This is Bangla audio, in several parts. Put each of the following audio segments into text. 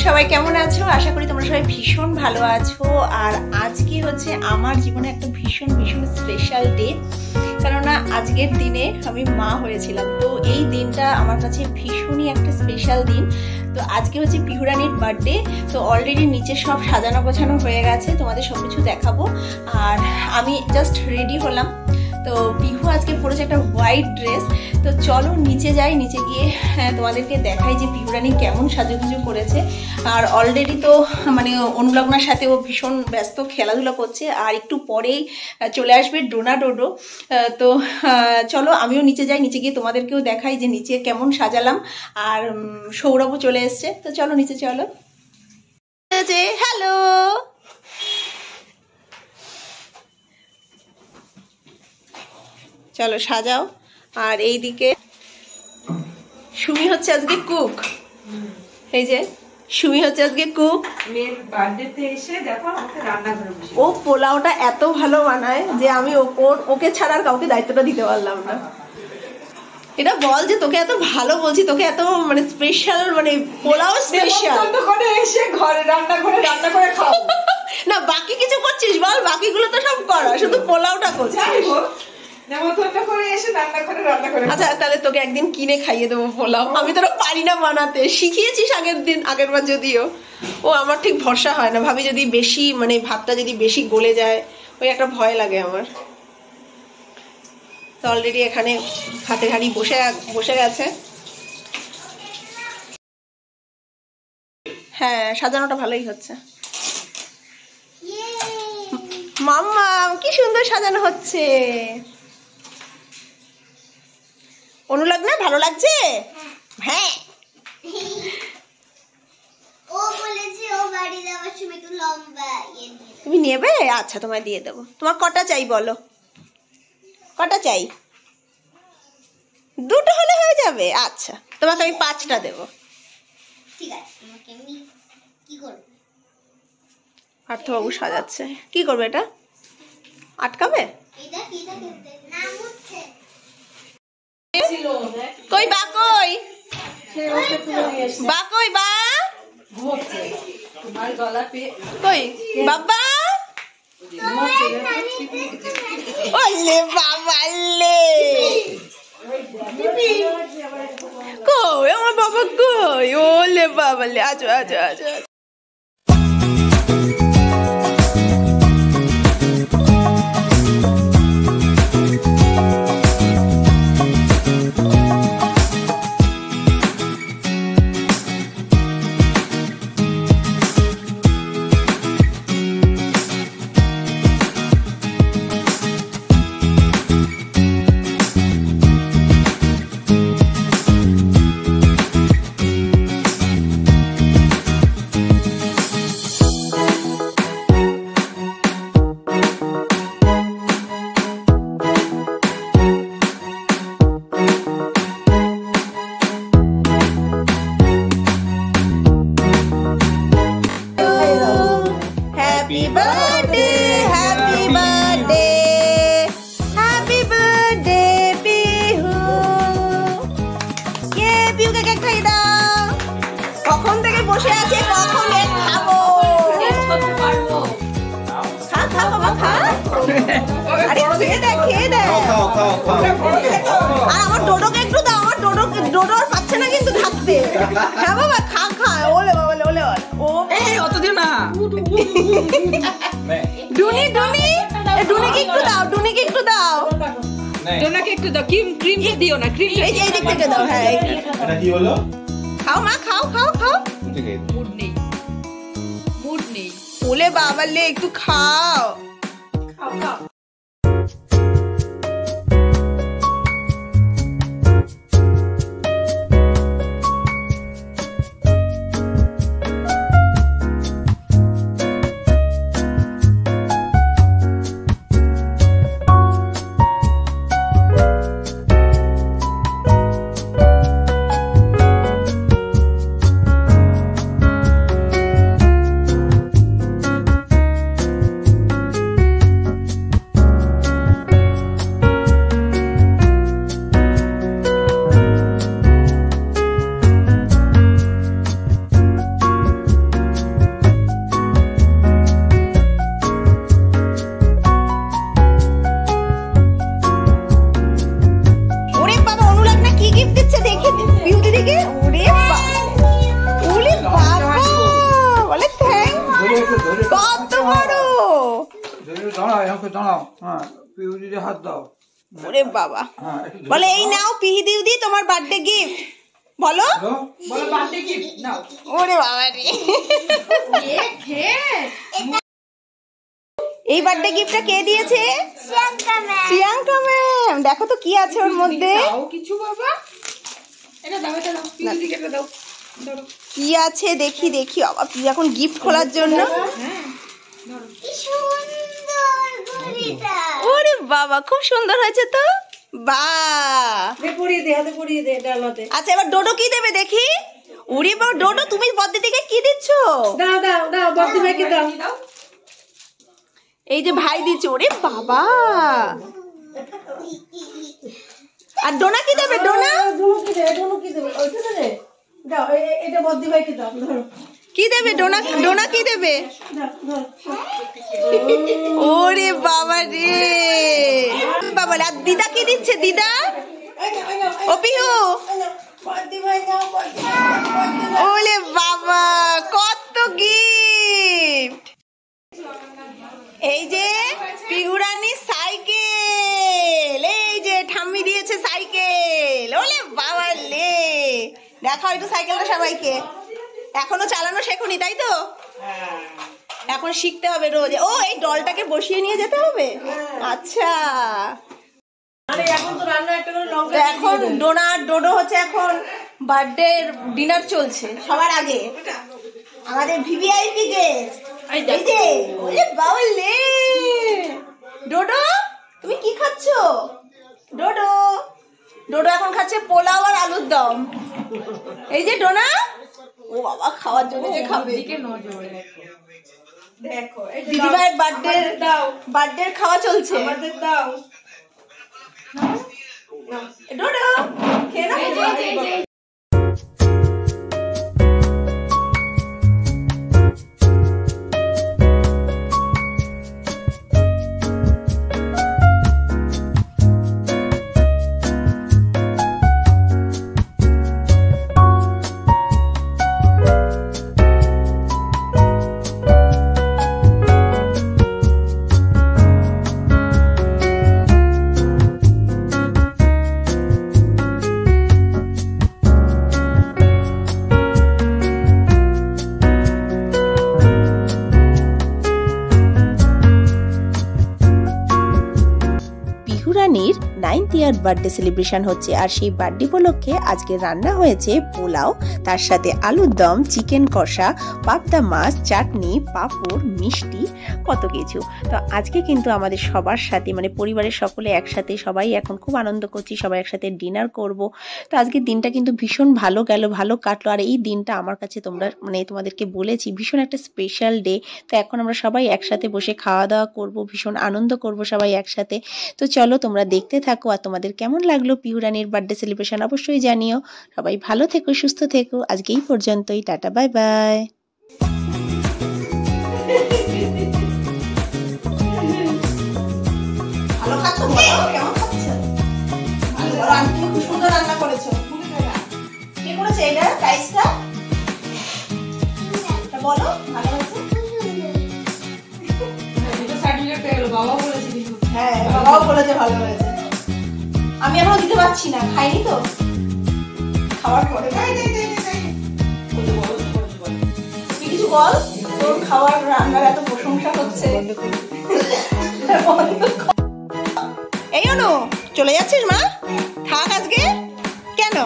সবাই কেমন আছো? আশা করি তোমরা সবাই ভীষণ ভালো আছো। আর আজকে হচ্ছে আমার জীবনে একটা ভীষণ ভীষণ স্পেশাল ডে, কেননা আজকের দিনে আমি মা হয়েছিলাম। তো এই দিনটা আমার কাছে ভীষণই একটা স্পেশাল দিন। তো আজকে হচ্ছে পিহুরানির বার্থডে। তো অলরেডি নিচে সব সাজানো গোছানো হয়ে গেছে, তোমাদের সব কিছু দেখাবো। আর আমি জাস্ট রেডি হলাম। তো পিহু আজকে পরেছে একটা হোয়াইট ড্রেস। তো চলো নিচে যাই, নিচে গিয়ে তোমাদেরকে দেখাই যে পিহুরানি কেমন সাজুগুজু করেছে। আর অলরেডি তো মানে অনুলগ্নার সাথে ও ভীষণ ব্যস্ত, খেলাধুলা করছে। আর একটু পরেই চলে আসবে ডোনা ডোডো। তো চলো আমিও নিচে যাই, নিচে গিয়ে তোমাদেরকেও দেখাই যে নিচে কেমন সাজালাম। আর সৌরভও চলে এসছে। তো চলো নিচে চলো। হ্যালো, চলো সাজাও। আর এইদিকে সুমি হচ্ছে আজকে কুক। এই যে সুমি হচ্ছে আজকে কুক। ও পোলাওটা এত ভালো বানায় যে আমি ওকে ছাড়া আর কাউকে দায়িত্বটা দিতে পারলাম না। এটা বল যে তোকে এত ভালো বলছি, তোকে এত মানে স্পেশাল, মানে পোলাও স্পেশাল ঘরে রান্না করে খাও না। বাকি কিছু করছিস বল? বাকিগুলো তো সব করা, শুধু পোলাওটা করছিস। আচ্ছা তাহলে তোকে একদিন কিনে খাইয়ে দেবো পোলাও। আমি তোরা পারি না বানাতে, শিখিয়েছিস আগের বার যদিও। ও আমার ঠিক ভরসা হয় না, ভাবি যদি বেশি মানে ভাতটা যদি বেশি গলে যায়, ওই একটা ভয় লাগে আমার। তো অলরেডি এখানে ভাতের হাঁড়ি বসে গেছে। হ্যাঁ সাজানোটা ভালোই হচ্ছে। মাম্মা কি সুন্দর সাজানো হচ্ছে। অনুলগ্না ভালো লাগছে? হ্যাঁ তুমি নেবে? আচ্ছা তোমায় দিয়ে দেবো। তোমার কটা চাই বলো, কটা চাই? দুটো হলে হয়ে যাবে। আচ্ছা তোমাকে আমি 5টা দেবো। পার্থবাবু সাজাচ্ছে। কি করবে এটা? আটকাবে? কই বা কই বা কই বা কই বাবা? ওলে বাবা লে, কই আমার বাবা কই? ওলে বাবা লে, আচ্ছা আচ্ছা আচ্ছা। কখন থেকে বসে আছে, কখন খাবো? খা খা বাবা খা। আরে খেয়ে দেখ, খেয়ে দেখ। আর আমার ডোডোকে একটু দাও, আমার ডোডো পাচ্ছে না কিন্তু থাকতে। হ্যাঁ বাবা খা খা। ওলে বাবা ওলে ও অত দিও না। ডুনি ডুনি ডুনিকে একটু দাও, ডুনিকে একটু দাও, ডোনাকে একটু দাও। ক্রিম দিও না, ক্রিম এই দিক থেকে দাও। হ্যাঁ এটা কি হলো? খাও মা খাও খাও খাও। মুড নেই, মুড নেই। ওলে বাবা লে একটু খাও খাও খাও। হাত দাও। ওরে বাবা, বলে এই নাও পিহি দিদি তোমার বার্থডে গিফট। বলো বলো বার্থডে গিফট নাও। ওরে বাবা রে, এই বার্থডে গিফটটা কে দিয়েছে? শ্রিয়াঙ্কা ম্যাম। দেখো তো কি আছে ওর মধ্যে। কিছু বাবা, এটা দাও, এটা দাও, পিদিকে এটা দাও। কি আছে দেখি দেখি। বাবা তুই এখন গিফট খোলার জন্য। ওরে বাবা খুব সুন্দর হয়েছে তো। আচ্ছা এবার ডোডো কি দেবে দেখি। ওরে বাবা ডোডো তুমি বদ্দিদিকে কি দিচ্ছ? দাও দাও দাও, বদ্দি ভাইকে দাও। এই যে ভাই দিচ্ছে। ওরে বাবা, আর ডোনা কি দেবে? ডোনা দাও, এটা বদ্দি ভাইকে দাও। ধরো কি দেবে? ডোনা ডোনা কি দেবে? ওরে বাবা রে বাবা। আর দিদা কি দিচ্ছে? দিদা ও পিহু। ওরে বাবা কত গিফট। এই যে পিহুরানি সাইকেল, এই যে ঠাম্মি দিয়েছে সাইকেল। ওলে বাবা লে, দেখাও একটু সাইকেলটা সবাইকে। এখনো চালানো শেখোনি তাই তো? এখন শিখতে হবে রোজ। ও এই ডলটাকে বসিয়ে নিয়ে যেতে হবে। আচ্ছা এখন ডোনা ডোডো হচ্ছে এখন বার্থডে ডিনার চলছে সবার আগে। আমাদের ভিভিআইপি গেস্ট এই যে। ওরে বাবা লে, ডোডো তুমি কি খাচ্ছ? ডোডো ডোডো এখন খাচ্ছে পোলাও আর আলুর দম। এই যে ডোনা, ও বাবা খাওয়ার জন্য যে খাবে। দেখো দিদিভাইয়ের বার্থডে খাওয়া চলছে। আমাদের দাও। ডোডো খেয়ে নাও। রানীর 9th ইয়ার বার্থডে সেলিব্রেশন হচ্ছে, আর সেই বার্থডে উপলক্ষে আজকে রান্না হয়েছে পোলাও, তার সাথে আলুর দম, চিকেন কষা, পাবদা মাছ, চাটনি, পাঁপড়, মিষ্টি, কত কিছু। তো আজকে কিন্তু আমাদের সবার সাথে মানে পরিবারের সকলে একসাথে সবাই এখন খুব আনন্দ করছি, সবাই একসাথে ডিনার করব। তো আজকের দিনটা কিন্তু ভীষণ ভালো গেল, ভালো কাটলো। আর এই দিনটা আমার কাছে তোমাদেরকে বলেছি ভীষণ একটা স্পেশাল ডে। তো এখন আমরা সবাই একসাথে বসে খাওয়া দাওয়া করব, ভীষণ আনন্দ করব সবাই একসাথে। তো চলো তোমরা দেখতে থাকো। আর তোমাদের কেমন লাগলো পিহু রানীর বার্থডে সেলিব্রেশন অবশ্যই জানিও। সবাই ভালো থেকো, সুস্থ থেকো। আজকে এই পর্যন্তই, টাটা বাই বাই। ভালো খাচ্ছো? কেমন খাচ্ছো? ভালো। আন্টি খুব সুন্দর রান্না করেছো। কে করেছে এটা? প্রাইসটা বলো। ভালো হয়েছে? বাবা বলেছে। হ্যাঁ বাবাও বলেছে ভালো হয়েছে। আমি এখনো দিতে পারছি না, খাইনি তো, খাওয়ার পরে। তুই কিছু বল, তোর খাওয়ার রান্নার এত প্রশংসা হচ্ছে। এই অনু চলে যাচ্ছিস মা? থাক আজকে। কেন?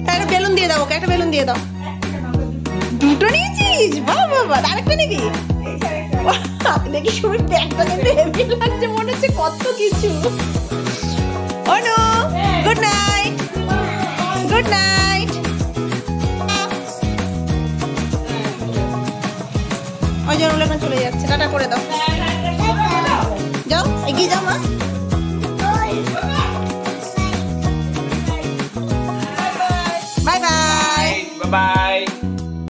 তার বেলুন দিয়ে দাও ওকে, একটা বেলুন দিয়ে দাও। দুটো নিয়েছিস? বাহ বাহ বাহ, আরেকটা নিবি? দেখি শুরু প্যাকটা কিন্তু হেভি লাগছে, মনে হচ্ছে কত কিছু। অনু গুড নাইট। Good night. ওই জন্য এখন চলে যাচ্ছে, টাটা করে দাও। যাও এগিয়ে যাও মা।